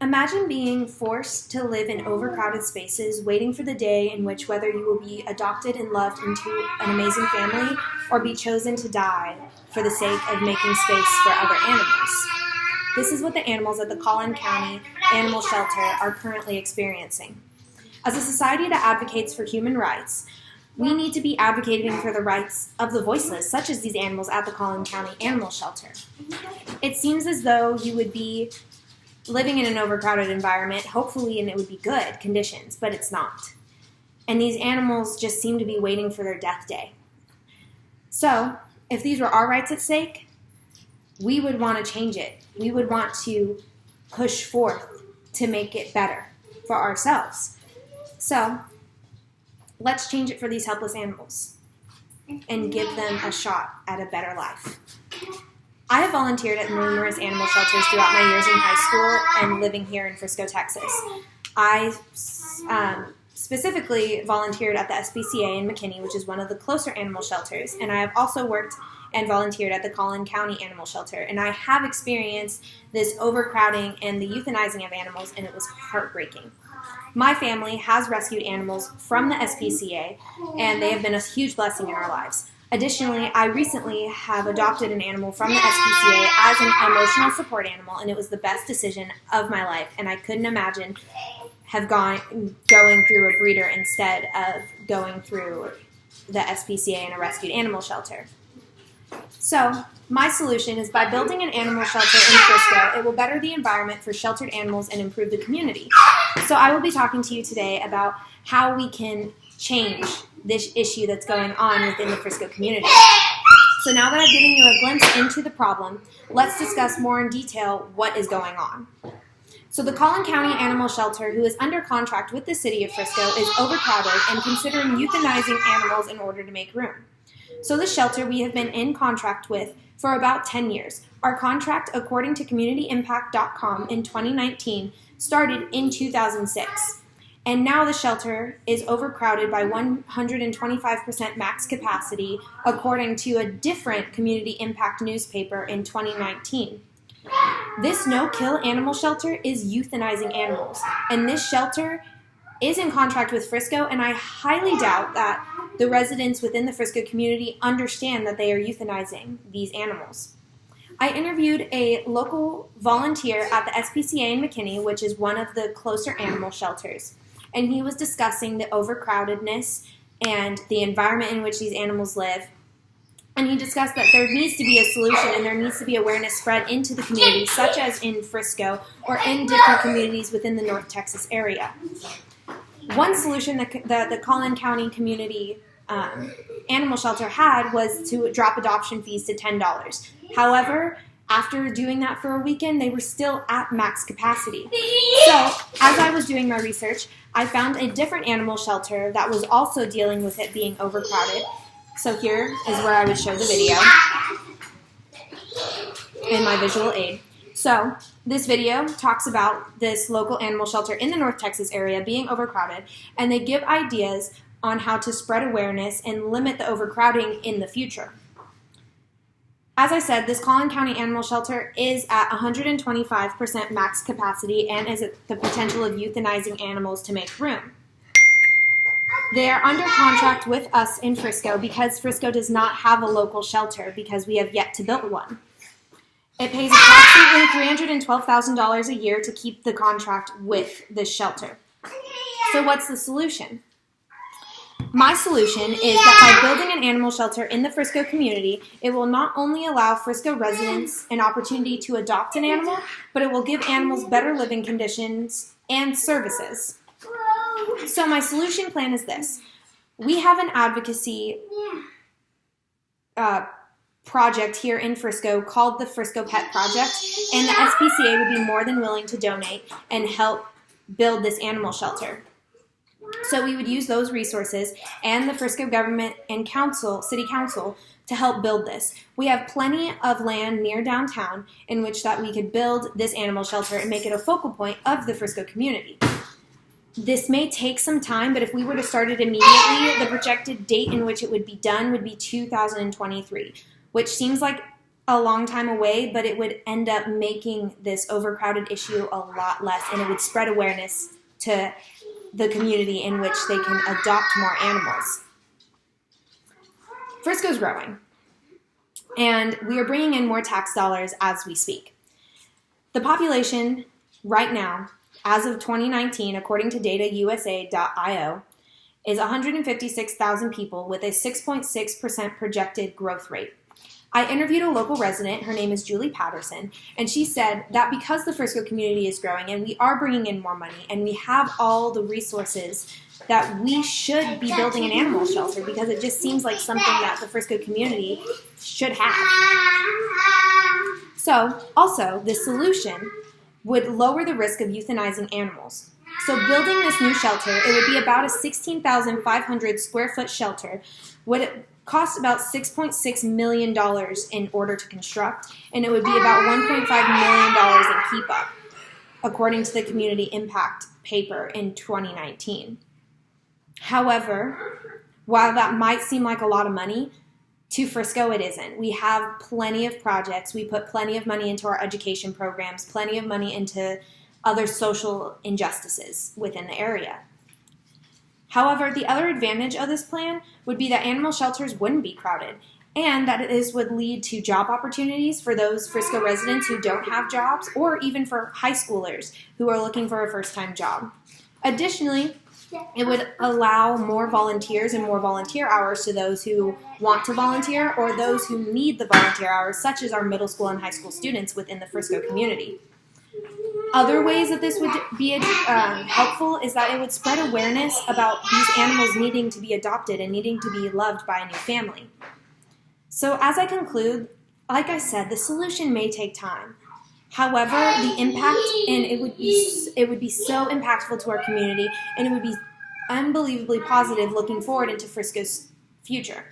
Imagine being forced to live in overcrowded spaces, waiting for the day in which whether you will be adopted and loved into an amazing family or be chosen to die for the sake of making space for other animals. This is what the animals at the Collin County Animal Shelter are currently experiencing. As a society that advocates for human rights, we need to be advocating for the rights of the voiceless, such as these animals at the Collin County Animal Shelter. It seems as though you would be living in an overcrowded environment, hopefully, and it would be good conditions, but it's not. And these animals just seem to be waiting for their death day. So, if these were our rights at stake, we would want to change it. We would want to push forth to make it better for ourselves. So, let's change it for these helpless animals and give them a shot at a better life. I have volunteered at numerous animal shelters throughout my years in high school and living here in Frisco, Texas. I specifically volunteered at the SPCA in McKinney, which is one of the closer animal shelters, and I have also worked and volunteered at the Collin County Animal Shelter, and I have experienced this overcrowding and the euthanizing of animals, and it was heartbreaking. My family has rescued animals from the SPCA, and they have been a huge blessing in our lives. Additionally, I recently have adopted an animal from the SPCA as an emotional support animal, and it was the best decision of my life, and I couldn't imagine going through a breeder instead of going through the SPCA and a rescued animal shelter. So, my solution is by building an animal shelter in Frisco, it will better the environment for sheltered animals and improve the community. So I will be talking to you today about how we can change this issue that's going on within the Frisco community. So now that I've given you a glimpse into the problem, let's discuss more in detail what is going on. So the Collin County Animal Shelter, who is under contract with the city of Frisco, is overcrowded and considering euthanizing animals in order to make room. So the shelter we have been in contract with for about 10 years. Our contract, according to CommunityImpact.com in 2019, started in 2006. And now the shelter is overcrowded by 125% max capacity, according to a different Community Impact newspaper in 2019. This no-kill animal shelter is euthanizing animals, and this shelter is in contract with Frisco, and I highly doubt that the residents within the Frisco community understand that they are euthanizing these animals. I interviewed a local volunteer at the SPCA in McKinney, which is one of the closer animal shelters, and he was discussing the overcrowdedness and the environment in which these animals live. And he discussed that there needs to be a solution and there needs to be awareness spread into the community, such as in Frisco or in different communities within the North Texas area. One solution that the Collin County Community Animal Shelter had was to drop adoption fees to $10. However, after doing that for a weekend, they were still at max capacity. So, as I was doing my research, I found a different animal shelter that was also dealing with it being overcrowded. So here is where I would show the video in my visual aid. So this video talks about this local animal shelter in the North Texas area being overcrowded, and they give ideas on how to spread awareness and limit the overcrowding in the future. As I said, this Collin County Animal Shelter is at 125% max capacity and is at the potential of euthanizing animals to make room. They are under contract with us in Frisco because Frisco does not have a local shelter because we have yet to build one. It pays approximately $312,000 a year to keep the contract with this shelter. So what's the solution? My solution is that by building an animal shelter in the Frisco community, it will not only allow Frisco residents an opportunity to adopt an animal, but it will give animals better living conditions and services. So my solution plan is this. We have an advocacy project here in Frisco called the Frisco Pet Project, and the SPCA would be more than willing to donate and help build this animal shelter. So we would use those resources and the Frisco government and city council to help build this. We have plenty of land near downtown in which that we could build this animal shelter and make it a focal point of the Frisco community. This may take some time, but if we were to start it immediately, the projected date in which it would be done would be 2023, which seems like a long time away, but it would end up making this overcrowded issue a lot less, and it would spread awareness to the community in which they can adopt more animals. Frisco's growing, and we are bringing in more tax dollars as we speak. The population right now, as of 2019, according to datausa.io, is 156,000 people with a 6.6% projected growth rate. I interviewed a local resident, her name is Julie Patterson, and she said that because the Frisco community is growing and we are bringing in more money and we have all the resources, that we should be building an animal shelter because it just seems like something that the Frisco community should have. So, also, the solution would lower the risk of euthanizing animals. So building this new shelter, it would be about a 16,500 square foot shelter, would cost about $6.6 million in order to construct, and it would be about $1.5 million in keep up, according to the community impact paper in 2019. However, while that might seem like a lot of money, to Frisco it isn't. We have plenty of projects. We put plenty of money into our education programs, plenty of money into other social injustices within the area. However, the other advantage of this plan would be that animal shelters wouldn't be crowded, and that this would lead to job opportunities for those Frisco residents who don't have jobs, or even for high schoolers who are looking for a first-time job. Additionally, it would allow more volunteers and more volunteer hours to those who want to volunteer or those who need the volunteer hours, such as our middle school and high school students within the Frisco community. Other ways that this would be helpful is that it would spread awareness about these animals needing to be adopted and needing to be loved by a new family. So as I conclude, like I said, the solution may take time. However, the impact, and it would be so impactful to our community, and it would be unbelievably positive looking forward into Frisco's future.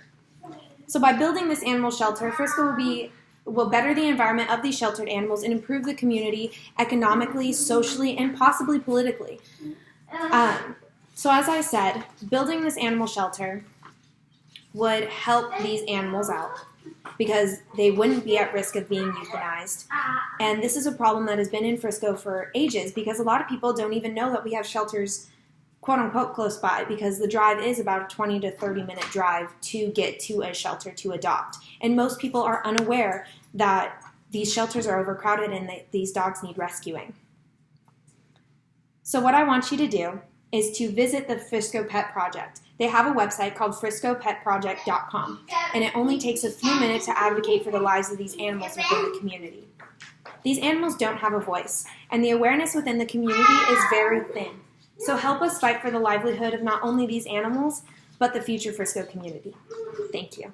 So by building this animal shelter, Frisco will better the environment of these sheltered animals and improve the community economically, socially, and possibly politically. So as I said, building this animal shelter would help these animals out because they wouldn't be at risk of being euthanized. And this is a problem that has been in Frisco for ages because a lot of people don't even know that we have shelters quote-unquote close by because the drive is about a 20 to 30-minute drive to get to a shelter to adopt. And most people are unaware that these shelters are overcrowded and that these dogs need rescuing. So what I want you to do is to visit the Frisco Pet Project. They have a website called friscopetproject.com, and it only takes a few minutes to advocate for the lives of these animals within the community. These animals don't have a voice, and the awareness within the community is very thin. So help us fight for the livelihood of not only these animals, but the future Frisco community. Thank you.